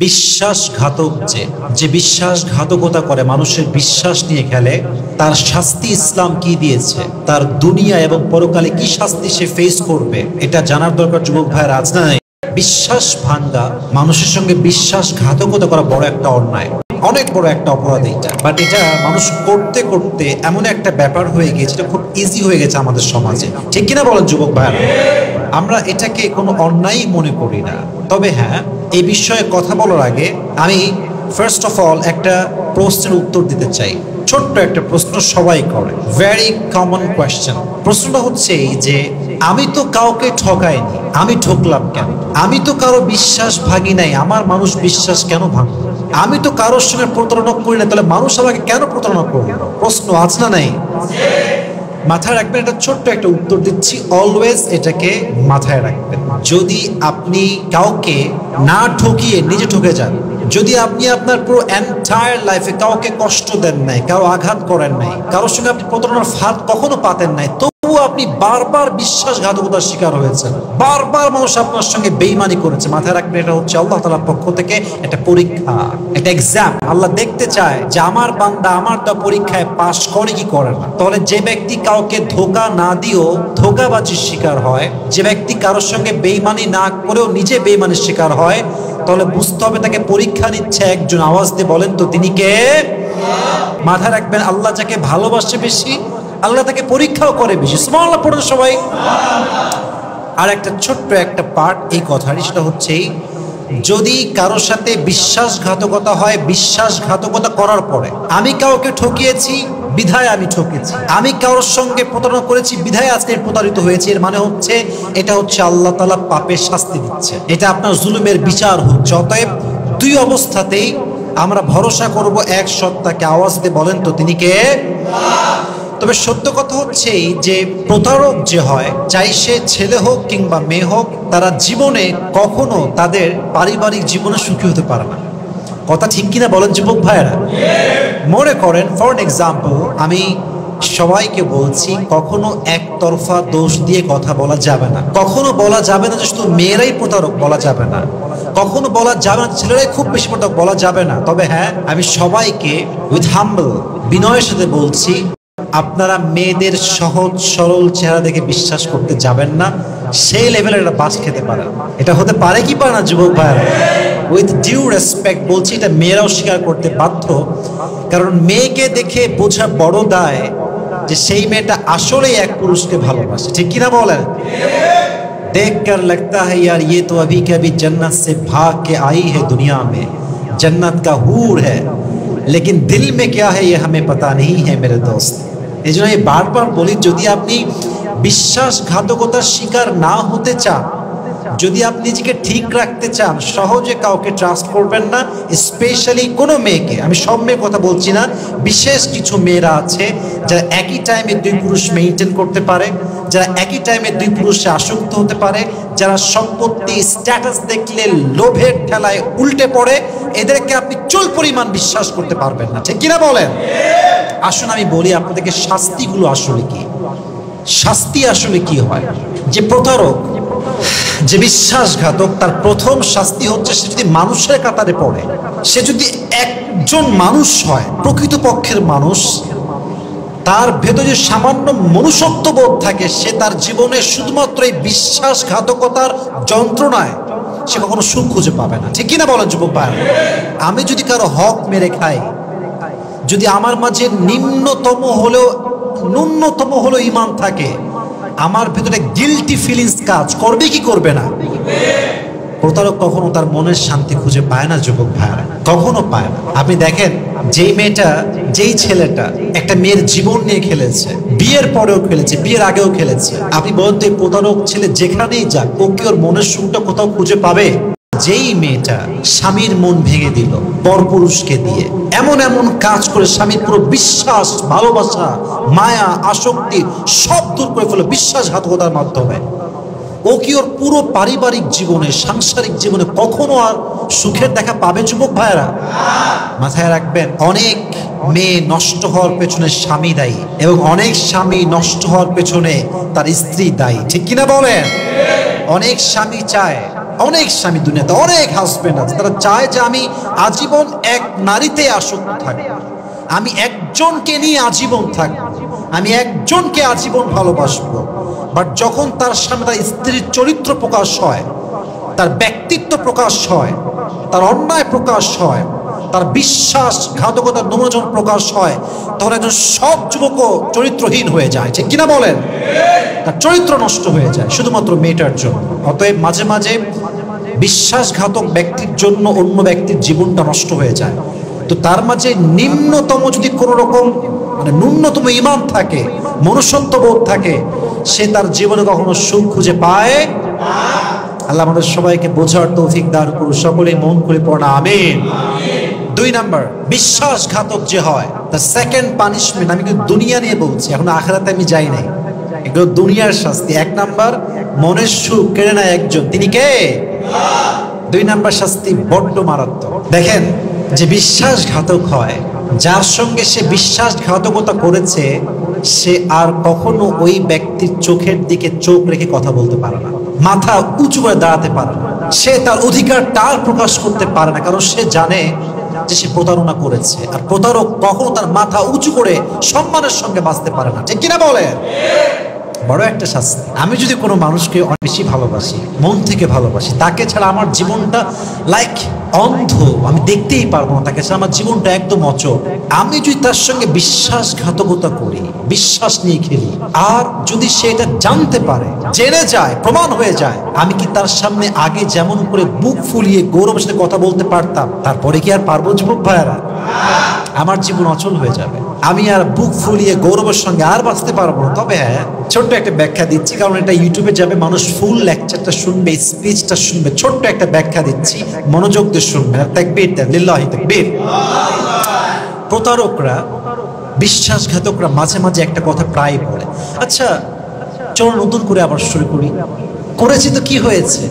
বিশ্বাসঘাতক যে বিশ্বাসঘাতকতা করে, মানুষের বিশ্বাস নিয়ে খেলে, তার শাস্তি ইসলাম কি দিয়েছে, তার দুনিয়া এবং পরকালে কি শাস্তি সে ফেস করবে, এটা জানার দরকার যুবক ভাইয়ের আজ নাই। বিশ্বাস ভাঙ্গা, মানুষের সঙ্গে বিশ্বাসঘাতকতা করা বড় একটা অন্যায়, অনেক বড় একটা অপরাধ এটা। বাট এটা মানুষ করতে করতে এমন একটা ব্যাপার হয়ে গিয়েছে, এটা খুব ইজি হয়ে গেছে আমাদের সমাজে, ঠিক কিনা বলেন যুবক ভাইয়েরা? আমরা এটাকে কোনো অন্যায় মনে করি না। তবে হ্যাঁ, এই বিষয়ে কথা বলার আগে আমি ফার্স্ট অফ অল একটা প্রশ্নের উত্তর দিতে চাই। ছোট্ট একটা প্রশ্ন সবাই করে, ভেরি কমন কোয়েশ্চেন। প্রশ্নটা হচ্ছে যে আমি তো কাউকে ঠকাইনি, আমি ঠকলাম কেন? আমি তো কারো বিশ্বাস ভাঙি নাই, আমার মানুষ বিশ্বাস কেন ভাঙবে? আমি তো কারোর সঙ্গে প্রতারণা করি না, তাহলে মানুষ আমাকে কেন প্রতারণা করবে? প্রশ্ন আছে না নাই? মাথায় রাখবেন, এটা ছোট্ট একটা উত্তর দিচ্ছি, অলওয়েজ এটাকে মাথায় রাখবেন। যদি আপনি কাউকে না ঠকিয়ে নিজে ঠকে যান, যদি আপনি আপনার পুরো এন্টায়ার লাইফে কাউকে কষ্ট দেন নাই, কারো আঘাত করেন নাই, কারোর সঙ্গে আপনি প্রতারণার ফাঁদ কখনো পাতেন নাই, তবুও আপনি বারবার বিশ্বাসঘাতকতার শিকার হয়েছেন, বারবার মানুষ আপনার সঙ্গে বেইমানি করেছে, মাথায় রাখবেন এটা হচ্ছে আল্লাহ তাআলার পক্ষ থেকে একটা পরীক্ষা, একটা এক্সাম। আল্লাহ দেখতে চায় যে আমার বান্দা আমার দেওয়া পরীক্ষায় পাশ করে কি করে না। তাহলে যে ব্যক্তি কাউকে ধোঁকা না দিয়েও ধোঁকাবাজির শিকার হয়, যে ব্যক্তি কারোর সঙ্গে বেইমানি না করেও নিজে বেইমানির শিকার হয়, তাহলে বুঝতে হবে তাকে পরীক্ষা নিচ্ছে একজন। আওয়াজ দিয়ে বলেন তো তিনি কে? মাথায় রাখবেন, আল্লাহ যাকে ভালোবাসে বেশি, আল্লাহ তাকে পরীক্ষাও করে বেশি। সুবহানাল্লাহ পড়ুন সবাই। আর একটা ছোট্ট একটা পার্ট এই কথার, সেটা হচ্ছে যদি কারোর সাথে বিশ্বাসঘাতকতা হয়, বিশ্বাসঘাতকতা করার পরে আমি কাউকে ঠকিয়েছি বিধায় আমি ঠকেছি, আমি কারোর সঙ্গে প্রতারণা করেছি বিধায় আজকে প্রতারিত হয়েছে, এর মানে হচ্ছে এটা হচ্ছে আল্লাহ তাআলা পাপের শাস্তি দিচ্ছে, এটা আপনার জুলুমের বিচার হচ্ছে। অতএব দুই অবস্থাতেই আমরা ভরসা করব এক সত্তাকে। আওয়াজ দিয়ে বলেন তো তিনি কে? তবে সত্য কথা হচ্ছে যে প্রতারক যে হয়, চাই সে ছেলে হোক কিংবা মেয়ে হোক, তারা জীবনে কখনো তাদের পারিবারিক জীবনে সুখী হতে পারে না। কথা ঠিক কিনা বলেন যুবক ভাইয়েরা? মনে করেন ফর এক্সাম্পল, আমি সবাইকে বলছি কখনো একতরফা দোষ দিয়ে কথা বলা যাবে না। কখনো বলা যাবে না যে শুধু মেয়েরাই প্রতারক, বলা যাবে না। কখনো বলা যাবে না ছেলেরাই খুব বেশি প্রতারক, বলা যাবে না। তবে হ্যাঁ, আমি সবাইকে উইথ হাম্বল, বিনয়ের সাথে বলছি, আপনারা মেয়েদের সহজ সরল চেহারা দেখে বিশ্বাস করতে যাবেন না। সেই লেভেলের একটা বাস খেতে পারেন। এটা হতে পারে কি পারে না যুবক ভাইরা? উইথ ডিউ রেসপেক্ট বলছি, এটা মেয়েরাও স্বীকার করতে বাধ্য। কারণ মেয়েকে দেখে বোঝা বড় দায় যে সেই মেয়েটা আসলেই এক পুরুষকে ভালোবাসে, ঠিক কিনা বলেন? देख कर लगता है यार ये तो अभी कभी जन्नत से भाग के आई है दुनिया में, जन्नत का हूर है लेकिन दिल में क्या है ये हमें पता नहीं है मेरे दोस्त। এই জন্য বারবার বলি, যদি আপনি বিশ্বাসঘাতকতার শিকার না হতে চান, যদি আপনি নিজেকে ঠিক রাখতে চান, সহজে কাউকে ট্রাস্ট করবেন না, স্পেশালি কোনো মেয়েকে। আমি সব মেয়ের কথা বলছি না, বিশেষ কিছু মেয়েরা আছে যারা একই টাইমে দুই পুরুষ মেইনটেইন করতে পারে, যারা একই টাইমে দুই পুরুষে আসক্ত হতে পারে, যারা সম্পত্তি স্ট্যাটাস দেখলে লোভের ঠেলায় উল্টে পড়ে, এদেরকে আপনি চুল পরিমাণ বিশ্বাস করতে পারবেন না, ঠিক কিনা বলেন? আসুন আমি বলি আপনাদেরকে শাস্তিগুলো আসলে কি, শাস্তি আসলে কি হয়। যে প্রতারক, যে বিশ্বাসঘাতক, তার প্রথম শাস্তি হচ্ছে সে যদি মানুষের কাতারে পড়ে, সে যদি একজন মানুষ হয়, প্রকৃতপক্ষের মানুষ, তার ভেতরে সামান্য মনুষ্যত্ব বোধ থাকে, সে তার জীবনে শুধুমাত্র এই বিশ্বাসঘাতকতার যন্ত্রণায় সে কখনো সুখ খুঁজে পাবে না, ঠিক কিনা বলেন যুবক ভাই? আমি যদি কারো হক মেরে খাই, যদি আমার মাঝে ন্যূনতম হলেও ঈমান থাকে, আমার ভিতরে গিল্টি ফিলিংস কাজ করবে কি করবে না? প্রতারক কখনো তার মনের শান্তি খুঁজে পায় না যুবক ভাইরা, কখনো পায় না। আপনি দেখেন, যেই মেয়েটা, যেই ছেলেটা একটা মেয়ের জীবন নিয়ে খেলেছে, বিয়ের পরেও খেলেছে, বিয়ের আগেও খেলেছে, আপনি বলেন তো এই প্রতারক ছেলে যেখানেই যাক, ও কি ওর মনের সুখটা কোথাও খুঁজে পাবে? যেই মেয়েটা স্বামীর মন ভেঙে দিল পরপুরুষকে দিয়ে, এমন এমন কাজ করে স্বামীর পুরো বিশ্বাস, ভালোবাসা, মায়া, আসক্তি সব দূর করে ফেলো বিশ্বাসঘাতকতার মাধ্যমে, ও কি ওর পুরো পারিবারিক জীবনে, সাংসারিক জীবনে কখনো আর সুখের দেখা পাবে যুবক ভাইয়েরা? মাথায় রাখবেন, অনেক মেয়ে নষ্ট হওয়ার পেছনে স্বামী দায়ী, এবং অনেক স্বামী নষ্ট হওয়ার পেছনে তার স্ত্রী দায়ী, ঠিক কিনা বলেন? অনেক স্বামী চায় অনেক স্বামী দুনিয়াতে, অনেক হাজবেন্ড আছে, তারা চায় যে আমি আজীবন এক নারীতে আসক্ত থাকি, আমি একজনকে নিয়ে আজীবন থাকি, আমি একজনকে আজীবন ভালোবাসবো। বাট যখন তার সামনে তার স্ত্রীর চরিত্র প্রকাশ হয়, তার ব্যক্তিত্ব প্রকাশ হয়, তার অন্যায় প্রকাশ হয়, তার বিশ্বাসঘাতকতার নমুনা প্রকাশ হয়, তখন একজন সৎ যুবকও চরিত্রহীন হয়ে যায়, ঠিক কিনা বলেন? তার চরিত্র নষ্ট হয়ে যায় শুধুমাত্র মেয়েটার জন্য। অতএব মাঝে মাঝে বিশ্বাসঘাতক ব্যক্তির জন্য অন্য ব্যক্তির জীবনটা নষ্ট হয়ে যায়। তো তার মাঝে নিম্নতম যদি কোনো রকম মানে ন্যূনতম ঈমান থাকে, মনুষ্যত্ববোধ থাকে, সে তার জীবনে কখনো সুখ খুঁজে পায়। আল্লাহ আমাদের সবাইকে বোঝার তৌফিক দান করুন, সকলেই মন করে পড়া আমিন। 2 নাম্বার, বিশ্বাসঘাতক যে হয় তার সেকেন্ড পানিশমেন্ট, আমি কিন্তু দুনিয়া নিয়ে বলছি, এখন আখিরাতে আমি যাই নাই, এগুলো দুনিয়ার শাস্তি। 1 নাম্বার, মনের সুখ কেড়ে নেয় একজন, তিনি কে? 2 নাম্বার শাস্তি বড্ড মারাত্মক। দেখেন, যে বিশ্বাসঘাতক হয়, যার সঙ্গে সে বিশ্বাসঘাতকতা করেছে, সে আর কখনো ওই ব্যক্তির চোখের দিকে চোখ রেখে কথা বলতে পারে না, মাথা উঁচু করে দাঁড়াতে পারে না, সে তার অধিকারটা প্রকাশ করতে পারে না, কারণ সে জানে যে সে প্রতারণা করেছে। আর প্রতারক কখনো তার মাথা উঁচু করে সম্মানের সঙ্গে বাঁচতে পারে না, ঠিক কিনা বলেন? বড় একটা শাস্তি। আমি যদি কোনো মানুষকে অনেক বেশি ভালোবাসি, মন থেকে ভালোবাসি, তাকে ছাড়া আমার জীবনটা লাইক অন্ধ, আমি দেখতেই পারবো না, তাকে ছাড়া আমার জীবনটা একদম অচল। আমি যদি তার সঙ্গে বিশ্বাসঘাতকতা করি, বিশ্বাস নিয়ে খেলি, আর যদি সে এটা জানতে পারে, জেনে যায়, প্রমাণ হয়ে যায়, আমি কি তার সামনে আগে যেমন করে বুক ফুলিয়ে গৌরবের সাথে কথা বলতে পারতাম, তারপরে কি আর পারবো যুবক ভাইয়েরা? আমার জীবন অচল হয়ে যাবে, আমি আর বুক ফুলিয়ে গৌরবের সঙ্গে আর বাঁচতে পারবো না। তবে হ্যাঁ, ছোট্ট একটা ব্যাখ্যা দিচ্ছি, কারণ এটা ইউটিউবে যাবে, মানুষ ফুল লেকচারটা শুনবে, স্পিচটা শুনবে। ছোট্ট একটা ব্যাখ্যা দিচ্ছি, মনোযোগ দিয়ে শুনবে। তাকবীর দেন, লিল্লাহি তাকবীর। প্রতারকরা, বিশ্বাসঘাতকরা মাঝে মাঝে একটা কথা প্রায় বলে, আচ্ছা চলো নতুন করে আবার শুরু করি, করেছি তো কি হয়েছে,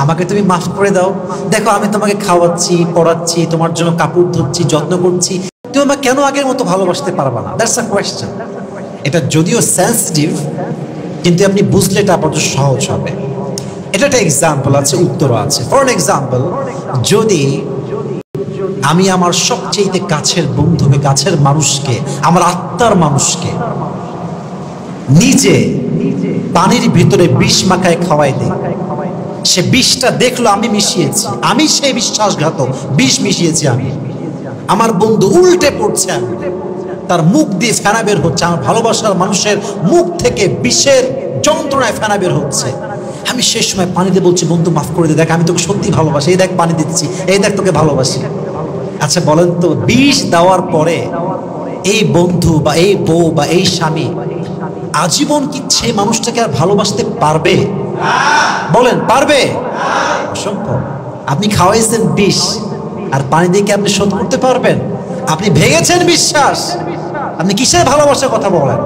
আমাকে তুমি মাফ করে দাও, দেখো আমি তোমাকে খাওয়াচ্ছি, পড়াচ্ছি, তোমার জন্য কাপড় ধুচ্ছি, যত্ন করছি, তুমি আমাকে কেন আগের মতো ভালোবাসতে পারবা না? That's a question. এটা যদিও সেন্সিটিভ, কিন্তু আপনি বুঝলে এটা আপনার সহজ হবে। এটা একটা এক্সাম্পল আছে, উত্তর আছে। ফর এক্সাম্পল, যদি আমি আমার সবচেয়ে কাছের বন্ধুকে, কাছের মানুষকে, আমার আত্মার মানুষকে নিজে পানির ভিতরে বিষ মাখায় খাওয়াই দিই, সে বিষটা দেখলো আমি মিশিয়েছি, আমি সেই বিশ্বাসঘাতক, বিষ মিশিয়েছি আমি, আমার বন্ধু উল্টে পড়ছে, আমি তার মুখ দিয়ে ফেনা বের হচ্ছে, আমার ভালোবাসার মানুষের মুখ থেকে বিষের যন্ত্রণায় ফেনা বের হচ্ছে, আমি সেই সময় পানি দিয়ে বলছি, বন্ধু মাফ করে দে, দেখ আমি তোকে সত্যি ভালোবাসি, এই দেখ পানি দিচ্ছি, এই দেখ তোকে ভালোবাসি। আচ্ছা বলেন তো, বিষ দেওয়ার পরে এই বন্ধু বা এই বউ বা এই স্বামী আজীবন কি সেই মানুষটাকে আর ভালোবাসতে পারবে? বলেন, পারবে? অসম্ভব। আপনি খাওয়াইছেন বিষ, আর পানি দিয়ে কি আপনি শোধ করতে পারবেন? আপনি ভেঙেছেন বিশ্বাস, আপনি কিসের ভালোবাসার কথা বলেন?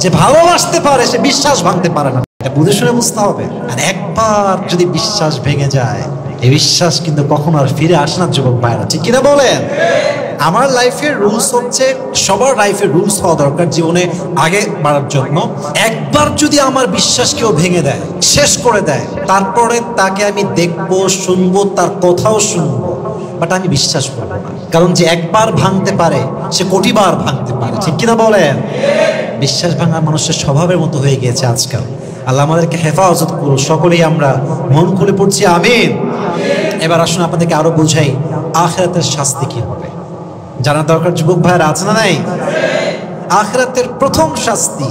যে ভালোবাসতে পারে সে বিশ্বাস ভাঙতে পারে না, এটা বুঝে শুনে বুঝতে হবে। আর একবার যদি বিশ্বাস ভেঙে যায়, এই বিশ্বাস কিন্তু কখনো আর ফিরে আসে না যুবক ভাইরা, ঠিক কিনা বলেন? আমার লাইফের রুলস হচ্ছে, সবার লাইফের রুলস হওয়া দরকার জীবনে আগে বাড়ার জন্য, একবার যদি আমার বিশ্বাস কেউ ভেঙে দেয়, শেষ করে দেয়, তারপরে তাকে আমি দেখবো, শুনবো, তার কথাও শুনবো, বাট আমি বিশ্বাস করবো না। কারণ যে একবার ভাঙতে পারে সে কোটিবার ভাঙতে পারে, ঠিক কিনা বলেন? বিশ্বাস ভাঙা মানুষের স্বভাবের মতো হয়ে গিয়েছে আজকাল। আল্লাহ আমাদেরকে হেফাজত করুন, সকলেই আমরা মন খুলে পড়ছি আমিন। এবার আসুন আপনাদেরকে আরো বুঝাই আখিরাতের শাস্তি কি হবে। জানার দরকার যুবক ভাইয়ের আছে না নাই? আখিরাতের প্রথম শাস্তি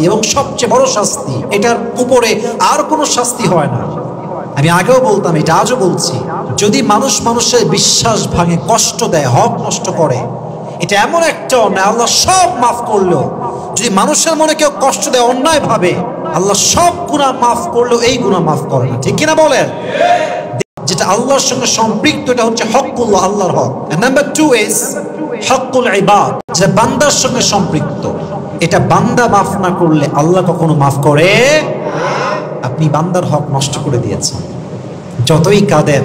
এবং সবচেয়ে বড় শাস্তি, এটার উপরে আর কোনো শাস্তি হয় না। আমি আগেও বলতাম, এটা আজও বলছি, যদি মানুষ মানুষের বিশ্বাস ভাঙে, কষ্ট দেয়, হক নষ্ট করে, এটা এমন একটা অন্যায়, আল্লাহ সব মাফ করলো। যদি মানুষের মনে কেউ কষ্ট দেয় অন্যায় ভাবে, আল্লাহ সব গুনাহ মাফ করলেও এই গুনাহ মাফ করে না, ঠিক কিনা বলেন? যেটা আল্লাহর সঙ্গে সম্পৃক্ত, এটা হচ্ছে হকুল্লাহ, আল্লাহর হক। নাম্বার 2 ইজ হকুল ইবাদ, যেটা বান্দার সঙ্গে সম্পৃক্ত, এটা বান্দা মাফ না করলে আল্লাহ কখনো মাফ করে। আপনি বান্দার হক নষ্ট করে দিয়েছেন, যতই কাঁদেন,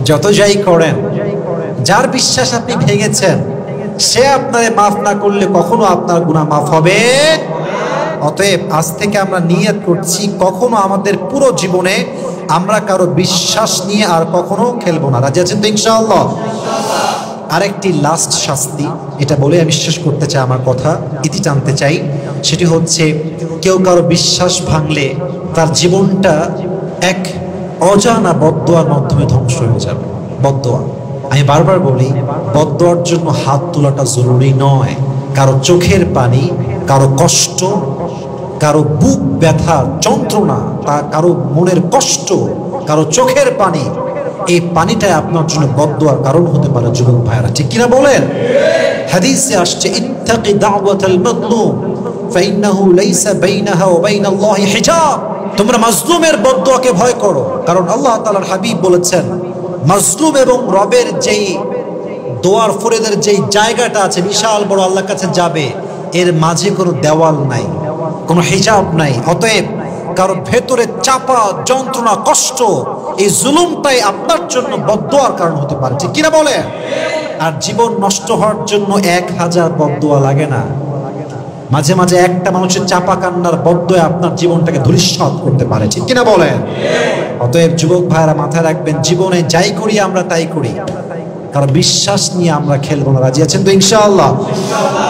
যত যাই করেন, যার বিশ্বাস আপনি ভেঙেছেন, সে আপনারে মাফ না করলে কখনো আপনার গুনাহ মাফ হবে। অতএব আজ থেকে আমরা নিয়ত করছি, কখনো আমাদের পুরো জীবনে আমরা কারো বিশ্বাস নিয়ে আর কখনো খেলবো না। রাজি আছেন তো ইনশাআল্লাহ? আরেকটি লাস্ট শাস্তি, এটা বলে আমি শেষ করতে চাই, আমার কথা ইতি টানতে চাই। সেটি হচ্ছে, কেউ কারো বিশ্বাস ভাঙলে তার জীবনটা এক অজানা বদদোয়ার মাধ্যমে ধ্বংস হয়ে যাবে। বদদোয়া, আমি বারবার বলি, বদদোয়ার জন্য হাত তোলাটা জরুরি নয়। কারো চোখের পানি, কারো কষ্ট, কারো বুক ব্যথা যন্ত্রণা, কারো মনের কষ্ট, কারো চোখের পানি, এই পানিটাই আপনার জন্য বদদোয়ার কারণ হতে পারে। যুবক ভাইরা, ঠিক কিনা বলেন? হাদিসে আসছে, ইত্তাকি দাওয়াতাল মাজলুম ফাইন্নাহু লাইসা বাইনাহা ওয়া বাইনাল্লাহি হিজাব। তোমরা মাজলুমের বদদোয়াকে ভয় করো, কারণ আল্লাহ তাআলার হাবিব বলেছেন, মাজলুম এবং রবের যেই দোয়ার ফরিয়াদের যেই জায়গাটা আছে, বিশাল বড়, আল্লাহর কাছে যাবে, এর মাঝে কোনো দেওয়াল নাই, কোনো হিজাব নাই। অতএব কারো ভেতরে চাপা যন্ত্রণা, কষ্ট, এই জুলুমটাই আপনার জন্য বদদোয়ার কারণ হতে পারে। ঠিক কিনা বলে? আর জীবন নষ্ট হওয়ার জন্য 1000 বদদোয়া লাগে না। মাঝে মাঝে একটা মানুষের চাপা কান্নার বদদোয়া আপনার জীবনটাকে ধূলিসাৎ করতে পারে। ঠিক কিনা বলেন? অতএব যুবক ভাইরা, মাথায় রাখবেন, জীবনে যাই করি আমরা তাই করি, কারণ বিশ্বাস নিয়ে আমরা খেলবো না। রাজি আছেন তো ইনশাআল্লাহ?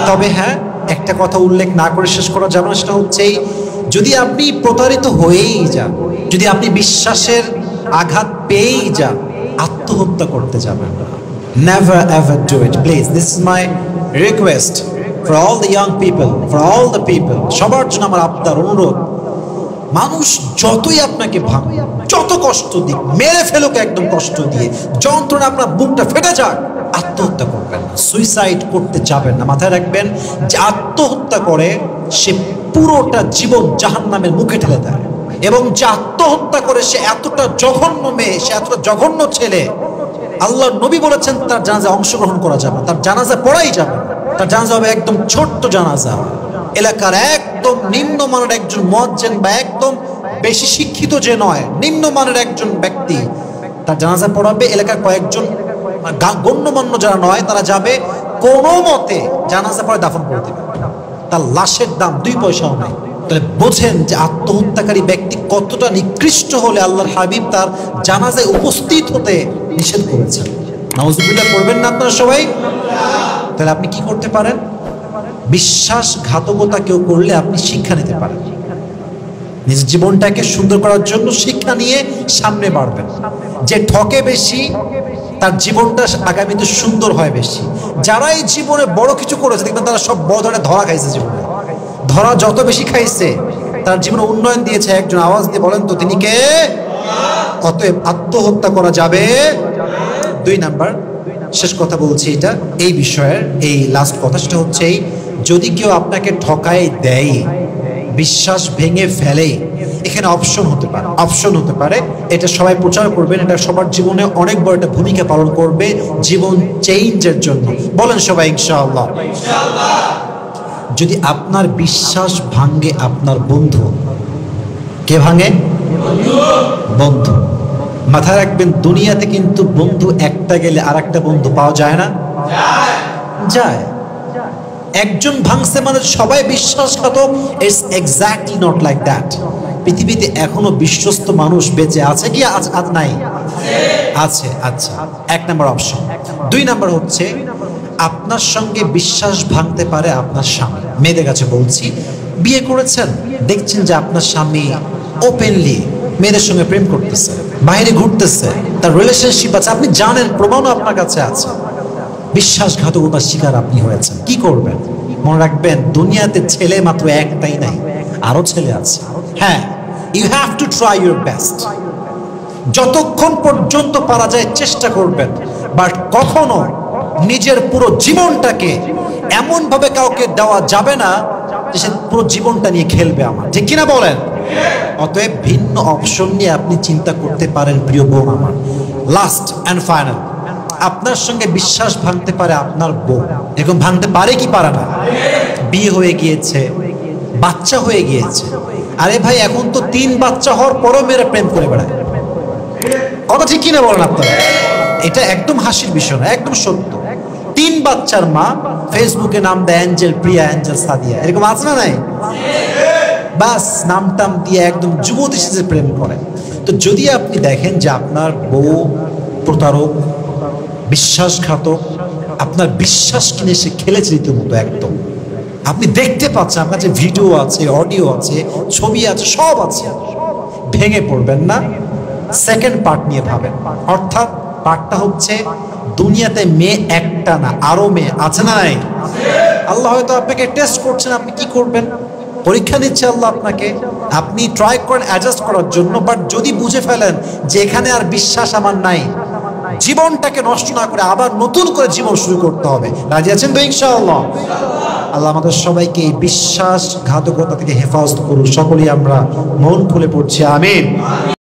তবে হ্যাঁ, একটা কথা উল্লেখ না করে শেষ করা যাবে না, সেটা হচ্ছে, যদি আপনি প্রতারিত হয়েই যান, যদি আপনি বিশ্বাসের আঘাত পেয়েই যান, আত্মহত্যা করতে যাবেন না। Never ever do it, please. This is my request for all the young people, for all the people, সবার জন্য আমার আবদার, অনুরোধ। মানুষ যতই আপনাকে ভাঙুক, যত কষ্ট দিক, মেরে ফেলুক একদম কষ্ট দিয়ে, যন্ত্রণা আপনার বুকটা ফেটে যাক, আত্মহত্যা করবেন না, সুইসাইড করতে যাবেন না। মাথায় রাখবেন যে আত্মহত্যা করে সে পুরোটা জীবন জাহান্নামের মুখে ঠেলে দেয়, এবং যে আত্মহত্যা করে সে এতটা জঘন্য মেয়ে, সে এতটা জঘন্য ছেলে, আল্লাহর নবী বলেছেন তার জানাজা অংশগ্রহণ করা যাবে, তার জানাজা পড়াই যাবে। তার জানাজা হবে একদম ছোট্ট জানাজা, এলাকার একদম নিম্নমানের একজন মুয়াজ্জিন বা একদম বেশি শিক্ষিত যে নয়, নিম্নমানের একজন ব্যক্তি তার জানাজা পড়াবে। এলাকার কয়েকজন গণ্যমান্য যারা নয়, তারা যাবে, কোনো মতে জানাজা পড়ে দাফন করে দেবে। তার লাশের দাম 2 পয়সাও নাই। তাহলে বোঝেন যে আত্মহত্যাকারী ব্যক্তি কতটা নিকৃষ্ট হলে আল্লাহর হাবিব তার জানাজায় উপস্থিত হতে নিষেধ করেছেন। নাউজুবিল্লাহ করবেন না আপনারা সবাই? তাহলে আপনি কি করতে পারেন? বিশ্বাসঘাতকতা কেউ করলে আপনি শিক্ষা নিতে পারেন। নিজের জীবনটাকে সুন্দর করার জন্য শিক্ষা নিয়ে সামনে বাড়বেন। যে ঠকে বেশি, তার জীবনটা আগামীতে সুন্দর হয় বেশি। যারা এই জীবনে বড় কিছু করেছে, দেখবেন তারা সব বড় ধরনের ধরা খাইছে জীবনে। ধরা যত বেশি খাইছে, তার জীবনে উন্নয়ন দিয়েছে। একজন আওয়াজ দিয়ে বলেন তো, তিনি কে? অতএব আত্মহত্যা করা যাবে। 2 নাম্বার, শেষ কথা বলছি এটা, এই বিষয়ের এই লাস্ট কথা, সেটা হচ্ছে, যদি কেউ আপনাকে ঠকায় দেয়, বিশ্বাস ভেঙে ফেলে, এখানে অপশন হতে পারে। এটা সবাই প্রচার করবেন, এটা সবার জীবনে অনেক বড় একটা ভূমিকা পালন করবে জীবন চেঞ্জের জন্য। বলেন সবাই ইনশাআল্লাহ। যদি আপনার বিশ্বাস ভাঙে আপনার বন্ধু, কে ভাঙে? বন্ধু। মাথায় রাখবেন, দুনিয়াতে কিন্তু বন্ধু একটা গেলে আর একটা বন্ধু পাওয়া যায় না? যায়। একজন ভাঙছে মানে সবাই বিশ্বাসঘাতক? It's exactly not like that. পৃথিবীতে এখনো বিশ্বস্ত মানুষ বেঁচে আছে কি? আজ নাই? আছে। আচ্ছা, 1 নাম্বার অপশন। 2 নাম্বার হচ্ছে, আপনার সঙ্গে বিশ্বাস ভাঙতে পারে আপনার স্বামী। মেয়েদের কাছে বলছি, বিয়ে করেছেন, দেখছেন যে আপনার স্বামী ওপেনলি মেয়েদের সঙ্গে প্রেম করতেছে, বাইরে ঘুরতেছে, তার রিলেশনশিপ আছে, আপনি জানেন, প্রমাণও আপনার কাছে আছে, বিশ্বাসঘাতকতার শিকার আপনি হয়েছেন। কি করবেন? মনে রাখবেন, দুনিয়াতে ছেলে মাত্র একটাই নাই, আরো ছেলে আছে। হ্যাঁ, you have to try your best. যতক্ষণ পর্যন্ত পারা যায় চেষ্টা করবেন, বাট কখনো নিজের পুরো জীবনটাকে এমন ভাবে কাউকে দেওয়া যাবে না যে সে পুরো জীবনটা নিয়ে খেলবে আমার। ঠিক কিনা বলেন? অতএব ভিন্ন অপশন নিয়ে আপনি চিন্তা করতে পারেন প্রিয় বোন আমার। লাস্ট অ্যান্ড ফাইনাল, আপনার সঙ্গে বিশ্বাস ভাঙতে পারে আপনার বউ। এরকম ভাঙতে পারে কি পারে না? বিয়ে হয়ে গিয়েছে, বাচ্চা হয়ে গিয়েছে। আরে ভাই, এখন তো 3 বাচ্চা হওয়ার পরও মেয়েরা প্রেম করে বেড়ায়। কথা ঠিক কিনা বলেন আপনারা? এটা একদম হাসির বিষয় না, একদম সত্য। 3 বাচ্চার মা, ফেসবুকে নাম দেয় অ্যাঞ্জেল, প্রিয়া অ্যাঞ্জেল সাদিয়া, এরকম আছে না নাই? বাস নাম টাম দিয়ে একদম যুবতী সেজে প্রেম করে। তো যদি আপনি দেখেন যে আপনার বউ প্রতারক, বিশ্বাসঘাতক, আপনার বিশ্বাস কিনে সে খেলেছে রীতিমতো একদম, আপনি দেখতে পাচ্ছেন, আপনার যে ভিডিও আছে, অডিও আছে, ছবি আছে, সব আছে, ভেঙে পড়বেন না। সেকেন্ড পার্ট নিয়ে ভাবেন। অর্থাৎ পার্টটা হচ্ছে দুনিয়াতে মেয়ে একটা না, আরো মেয়ে আছে না নাই? আল্লাহ হয়তো আপনাকে টেস্ট করছেন, আপনি কি করবেন? পরীক্ষা দিচ্ছে আল্লাহ আপনাকে। আপনি ট্রাই করেন অ্যাডজাস্ট করার জন্য, বাট যদি বুঝে ফেলেন যে এখানে আর বিশ্বাস আমার নাই, জীবনটাকে নষ্ট না করে আবার নতুন করে জীবন শুরু করতে হবে। রাজি আছেন তো ইনশাআল্লাহ? আল্লাহ আমাদের সবাইকে এই বিশ্বাসঘাতকতা থেকে হেফাজত করুন। সকলেই আমরা মন খুলে পড়ছি, আমিন।